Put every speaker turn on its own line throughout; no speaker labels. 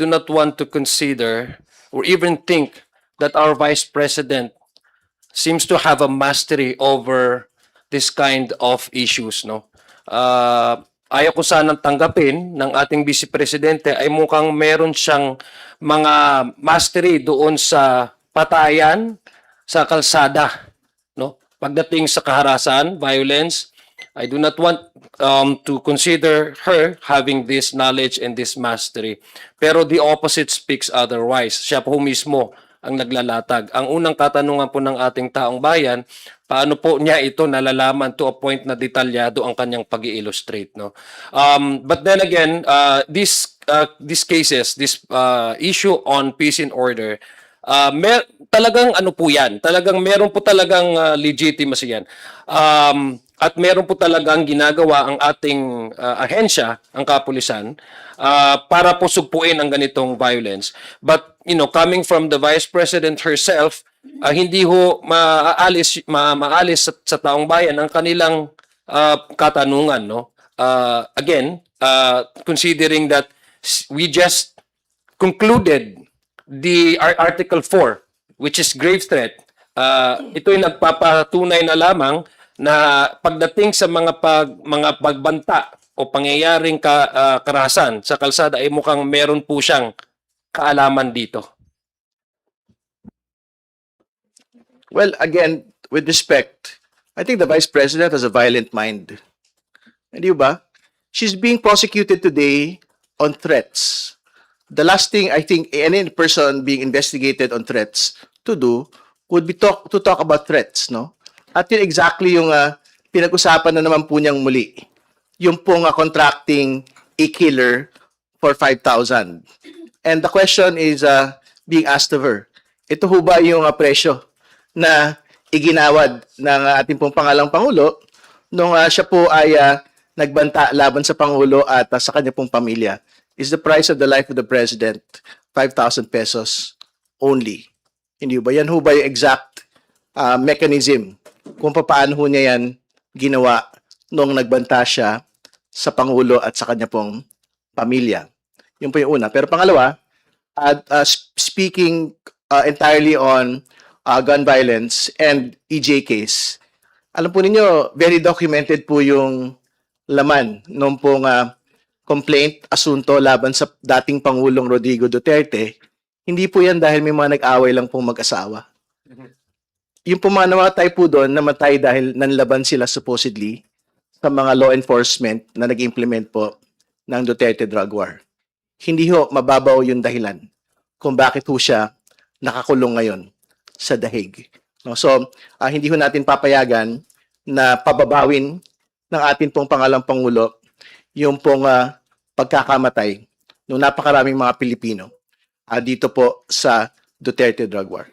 do not want to consider or even think that our Vice President seems to have a mastery over this kind of issues, no? Ayaw ko sanang tanggapin ng ating Vice Presidente ay mukhang meron siyang mga mastery doon sa patayan, sa kalsada, no? Pagdating sa kaharasan, violence, I do not want to consider her having this knowledge and this mastery. Pero the opposite speaks otherwise. Siya po mismo ang naglalatag. Ang unang katanungan po ng ating taong bayan, paano po niya ito nalalaman to a point na detalyado ang kanyang pag-i-illustrate, no? But then again, these cases, this issue on peace and order, talagang ano po yan, talagang meron po talagang legitimacy yan. At meron po talagang ginagawa ang ating ahensya, ang kapulisan, para po sugpuin ang ganitong violence. But, you know, coming from the Vice President herself, hindi ho maalis sa taong bayan ang kanilang katanungan, no? Again, considering that we just concluded the Article 4, which is grave threat, ito'y nagpapatunay na lamang na pagdating sa mga pagbanta o pangyayaring karahasan sa kalsada ay mukhang meron po siyang kaalaman dito.
Well, again, with respect, I think the Vice President has a violent mind. Hindi ba? She's being prosecuted today on threats. The last thing I think any person being investigated on threats to do would be to talk about threats, no? At yun exactly yung pinag-usapan na naman po niyang muli. Yung pong contracting a killer for 5,000. And the question is being asked of her, ito ho ba yung presyo na iginawad ng ating pong pangalang Pangulo nung siya po ay nagbanta laban sa Pangulo at sa kanya pong pamilya? Is the price of the life of the President 5,000 pesos only? Hindi ba? Yan ho ba yung exact mechanism kung paano ho niya yan ginawa nung nagbanta siya sa Pangulo at sa kanya pong pamilya? Yun po yung una. Pero pangalawa, speaking entirely on gun violence and EJ case, alam po ninyo, very documented po yung laman nung pong complaint, asunto laban sa dating Pangulong Rodrigo Duterte. Hindi po yan dahil may mga nag-away lang pong mag-asawa. Yung po mga namatay po doon, namatay dahil nanlaban sila supposedly sa mga law enforcement na nag-implement po ng Duterte drug war. Hindi ho mababaw yung dahilan kung bakit ho siya nakakulong ngayon sa dahig. No? So, hindi ho natin papayagan na pababawin ng ating pong pangalang Pangulo yung pong pagkakamatay ng napakaraming mga Pilipino dito po sa Duterte drug war.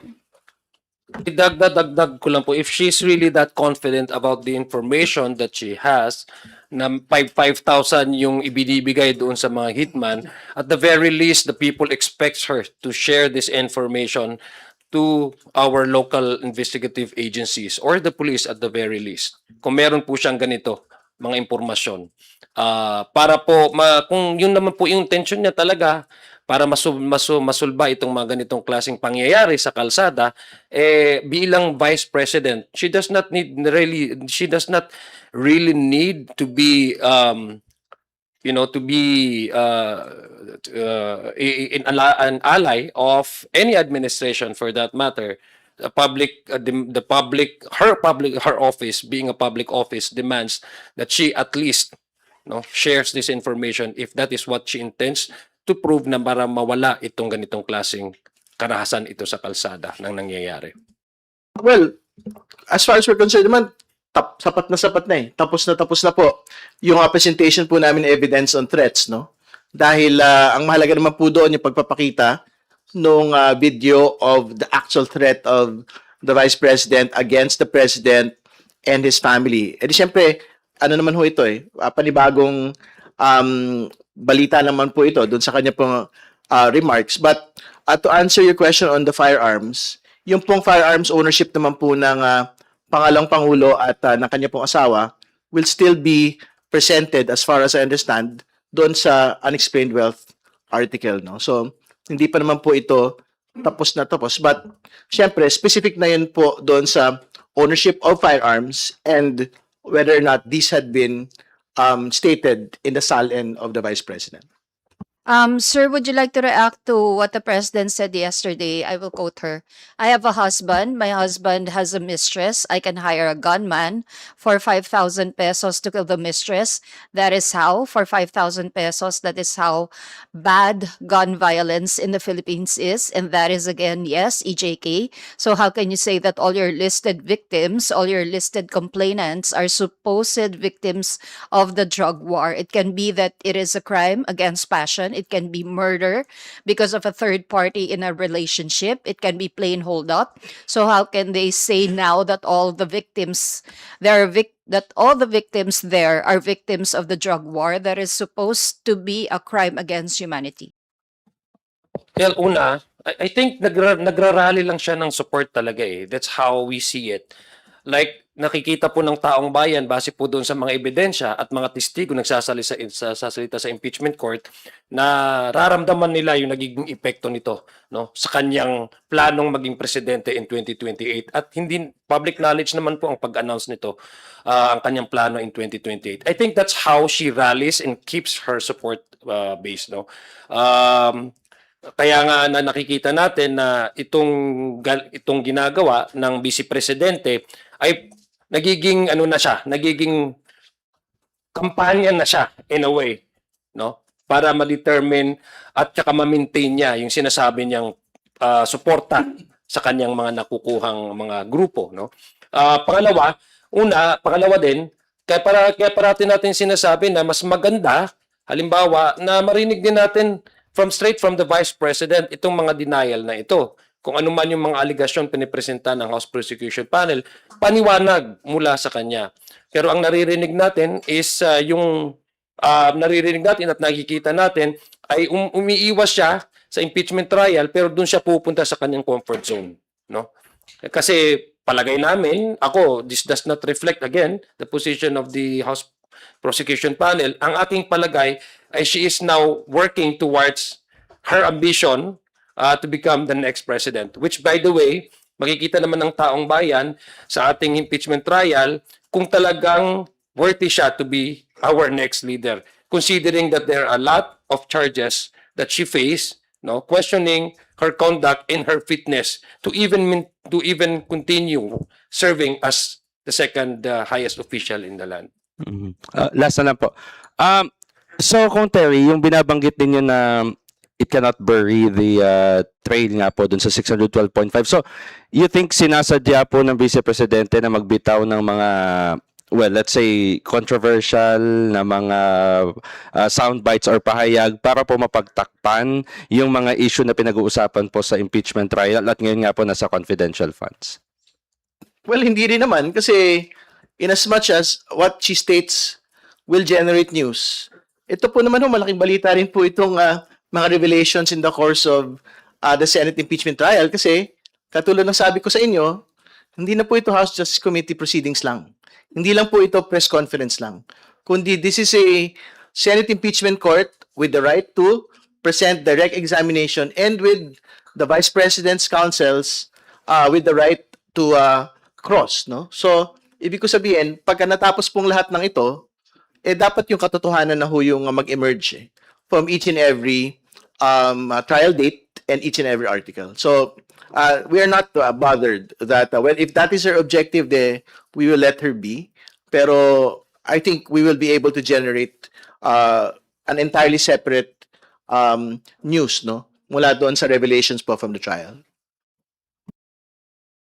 Dagdag ko lang po, if she's really that confident about the information that she has, na 5,000 yung ibinibigay doon sa mga hitman, at the very least, the people expect her to share this information to our local investigative agencies or the police at the very least. Kung meron po siyang ganito, mga impormasyon. Para po, kung yun naman po yung intention niya talaga, para masulba itong mga ganitong klaseng pangyayari sa kalsada, bilang Vice President, she does not really need to be an ally of any administration for that matter. Her office, being a public office, demands that she at least shares this information if that is what she intends to prove na para mawala itong ganitong klaseng karahasan ito sa kalsada ng nangyayari.
Well, as far as we're concerned naman, sapat na eh. Tapos na po yung presentation po namin evidence on threats, no? Dahil ang mahalaga naman po doon yung pagpapakita nung video of the actual threat of the Vice President against the President and his family. Eh di syempre, ano naman ho ito panibagong balita naman po ito doon sa kanya pong remarks. But to answer your question on the firearms, yung pong firearms ownership naman po ng pangalang Pangulo at ng kanya pong asawa will still be presented, as far as I understand, doon sa unexplained wealth article, no? So, hindi pa naman po ito tapos na tapos. But, syempre, specific na yun po doon sa ownership of firearms and whether or not these had been stated in the SALN of the Vice President.
Sir, would you like to react to what the president said yesterday? I will quote her. I have a husband. My husband has a mistress. I can hire a gunman for 5,000 pesos to kill the mistress. That is how, for 5,000 pesos, that is how bad gun violence in the Philippines is. And that is, again, yes, EJK. So how can you say that all your listed victims, all your listed complainants are supposed victims of the drug war? It can be that it is a crime against passion. It can be murder because of a third party in a relationship. It can be plain hold up. So how can they say now that all the victims there that all the victims there are victims of the drug war that is supposed to be a crime against humanity?
Well, una, I think nagrarally lang siya ng support talaga eh. That's how we see it. Like, nakikita po ng taong bayan base po doon sa mga ebidensya at mga testigo nagsasalita sa impeachment court na raramdaman nila yung nagiging epekto nito, no, sa kanyang planong maging presidente in 2028. At hindi public knowledge naman po ang pag-announce nito, ang kanyang plano in 2028. I think that's how she rallies and keeps her support base, no. Kaya nga na nakikita natin na itong ginagawa ng Vice Presidente ay nagiging ano na siya, nagiging kampanya na siya in a way, no? Para ma-determine at saka ma-maintain niya yung sinasabi niyang suporta sa kanyang mga nakukuhang mga grupo, no? Pangalawa din, kaya parati natin sinasabi na mas maganda, halimbawa, na marinig din natin straight from the Vice President itong mga denial na ito. Kung ano man yung mga aligasyon pinipresenta ng House Prosecution Panel, paniwanag mula sa kanya. Pero ang naririnig natin is yung naririnig natin at nakikita natin ay umiiwas siya sa impeachment trial pero doon siya pupunta sa kanyang comfort zone, no? Kasi palagay namin, this does not reflect again the position of the House Prosecution Panel. Ang ating palagay ay she is now working towards her ambition to become the next president. Which, by the way, makikita naman ng taong bayan sa ating impeachment trial kung talagang worthy siya to be our next leader. Considering that there are a lot of charges that she faced, no, questioning her conduct and her fitness to even continue serving as the second highest official in the land.
Last na lang po. So kung Terry, yung binabanggit ninyo na it cannot bury the trail nga po dun sa 612.5. So you think sinasadya po ng Vice Presidente na magbitaw ng mga, well, let's say controversial na mga sound bites or pahayag para po mapagtakpan yung mga issue na pinag-uusapan po sa impeachment trial at ngayon nga po nasa confidential funds?
Well, hindi rin naman kasi in as much as what she states will generate news, ito po naman malaking balita rin po itong mga revelations in the course of the Senate impeachment trial kasi katulad ng sabi ko sa inyo, hindi na po ito House Justice Committee proceedings lang. Hindi lang po ito press conference lang. Kundi this is a Senate impeachment court with the right to present direct examination and with the Vice President's counsels with the right to cross, no? So, ibig ko sabihin, pagka natapos pong lahat ng ito, dapat yung katotohanan na ho yung mag-emerge from each and every trial date and each and every article. So, we are not bothered that, well, if that is her objective, we will let her be. Pero, I think we will be able to generate an entirely separate news, no? Mula doon sa revelations po from the trial.